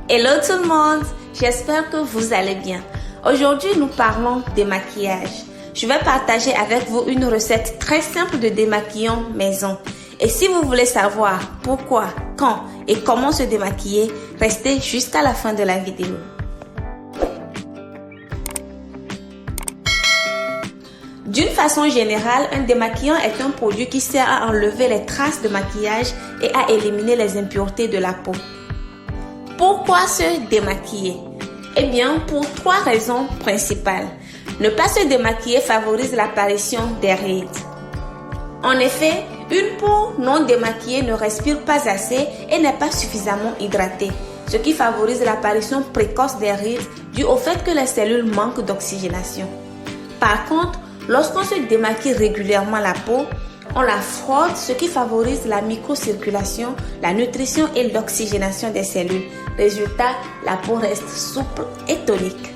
Hello tout le monde, j'espère que vous allez bien. Aujourd'hui, nous parlons démaquillage. Je vais partager avec vous une recette très simple de démaquillant maison. Et si vous voulez savoir pourquoi, quand et comment se démaquiller, restez jusqu'à la fin de la vidéo. D'une façon générale, un démaquillant est un produit qui sert à enlever les traces de maquillage et à éliminer les impuretés de la peau. Pourquoi se démaquiller? Eh bien, pour 3 raisons principales. Ne pas se démaquiller favorise l'apparition des rides. En effet, une peau non démaquillée ne respire pas assez et n'est pas suffisamment hydratée, ce qui favorise l'apparition précoce des rides due au fait que les cellules manquent d'oxygénation. Par contre, lorsqu'on se démaquille régulièrement la peau, on la frotte, ce qui favorise la microcirculation, la nutrition et l'oxygénation des cellules. Résultat, la peau reste souple et tonique.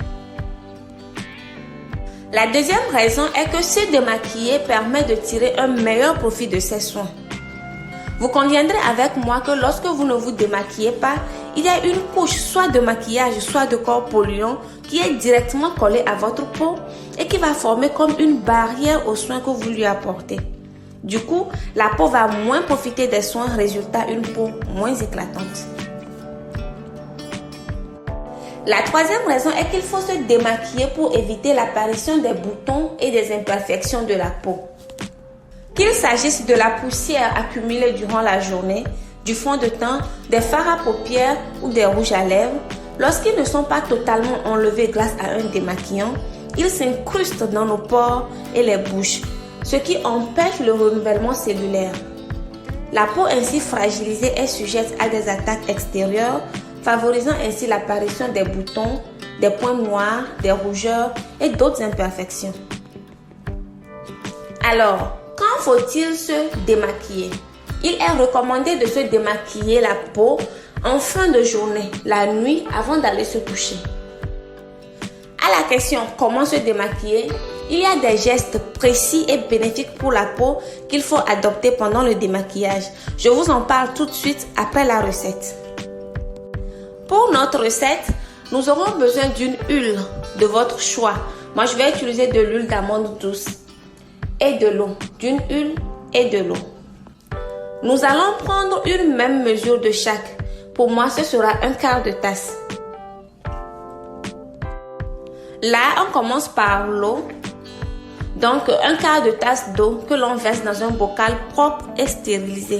La deuxième raison est que se démaquiller permet de tirer un meilleur profit de ses soins. Vous conviendrez avec moi que lorsque vous ne vous démaquillez pas, il y a une couche soit de maquillage, soit de corps polluant qui est directement collée à votre peau et qui va former comme une barrière aux soins que vous lui apportez. Du coup, la peau va moins profiter des soins, résultat une peau moins éclatante. La troisième raison est qu'il faut se démaquiller pour éviter l'apparition des boutons et des imperfections de la peau. Qu'il s'agisse de la poussière accumulée durant la journée, du fond de teint, des fards à paupières ou des rouges à lèvres, lorsqu'ils ne sont pas totalement enlevés grâce à un démaquillant, ils s'incrustent dans nos pores et les bouches, ce qui empêche le renouvellement cellulaire. La peau ainsi fragilisée est sujette à des attaques extérieures, favorisant ainsi l'apparition des boutons, des points noirs, des rougeurs et d'autres imperfections. Alors, quand faut-il se démaquiller? Il est recommandé de se démaquiller la peau en fin de journée, la nuit, avant d'aller se coucher. À la question comment se démaquiller, il y a des gestes précis et bénéfiques pour la peau qu'il faut adopter pendant le démaquillage. Je vous en parle tout de suite après la recette. Pour notre recette, nous aurons besoin d'une huile de votre choix. Moi, je vais utiliser de l'huile d'amande douce et de l'eau, d'une huile et de l'eau. Nous allons prendre une même mesure de chaque. Pour moi, ce sera 1/4 de tasse. Là, on commence par l'eau. Donc, 1/4 de tasse d'eau que l'on verse dans un bocal propre et stérilisé.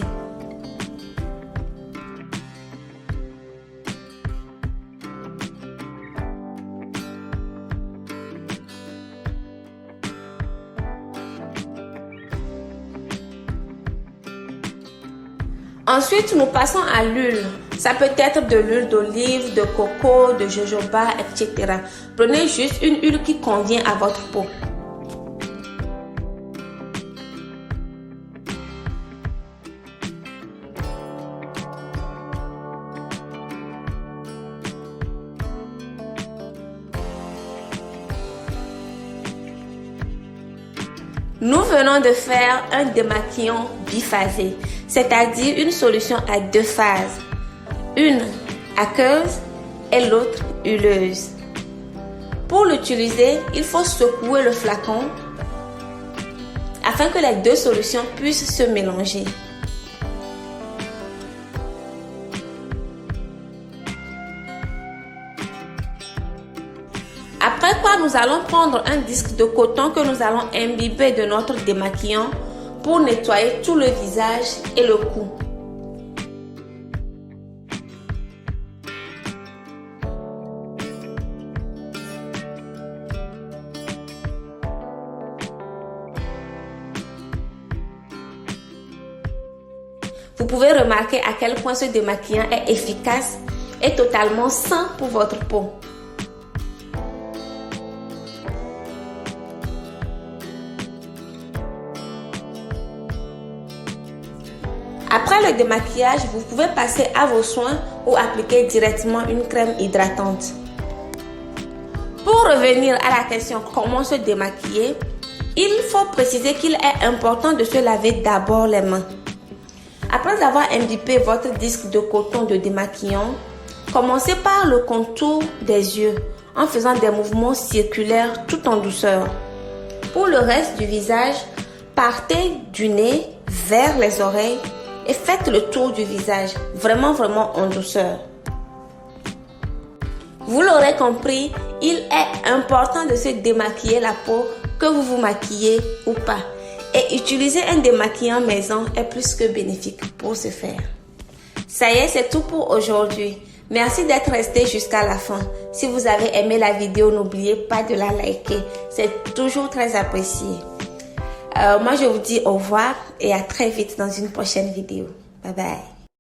Ensuite, nous passons à l'huile. Ça peut être de l'huile d'olive, de coco, de jojoba, etc. Prenez juste une huile qui convient à votre peau. Nous venons de faire un démaquillant biphasé, c'est-à-dire une solution à 2 phases, une aqueuse et l'autre huileuse. Pour l'utiliser, il faut secouer le flacon afin que les 2 solutions puissent se mélanger. Après quoi, nous allons prendre un disque de coton que nous allons imbiber de notre démaquillant pour nettoyer tout le visage et le cou. Vous pouvez remarquer à quel point ce démaquillant est efficace et totalement sain pour votre peau. Après le démaquillage, vous pouvez passer à vos soins ou appliquer directement une crème hydratante. Pour revenir à la question comment se démaquiller, il faut préciser qu'il est important de se laver d'abord les mains. Après avoir imbibé votre disque de coton de démaquillant, Commencez par le contour des yeux en faisant des mouvements circulaires tout en douceur. Pour le reste du visage, partez du nez vers les oreilles et faites le tour du visage, vraiment en douceur. Vous l'aurez compris, il est important de se démaquiller la peau, que vous vous maquillez ou pas. Et utiliser un démaquillant maison est plus que bénéfique pour ce faire. Ça y est, c'est tout pour aujourd'hui. Merci d'être resté jusqu'à la fin. Si vous avez aimé la vidéo, n'oubliez pas de la liker. C'est toujours très apprécié. Moi, je vous dis au revoir et à très vite dans une prochaine vidéo. Bye bye.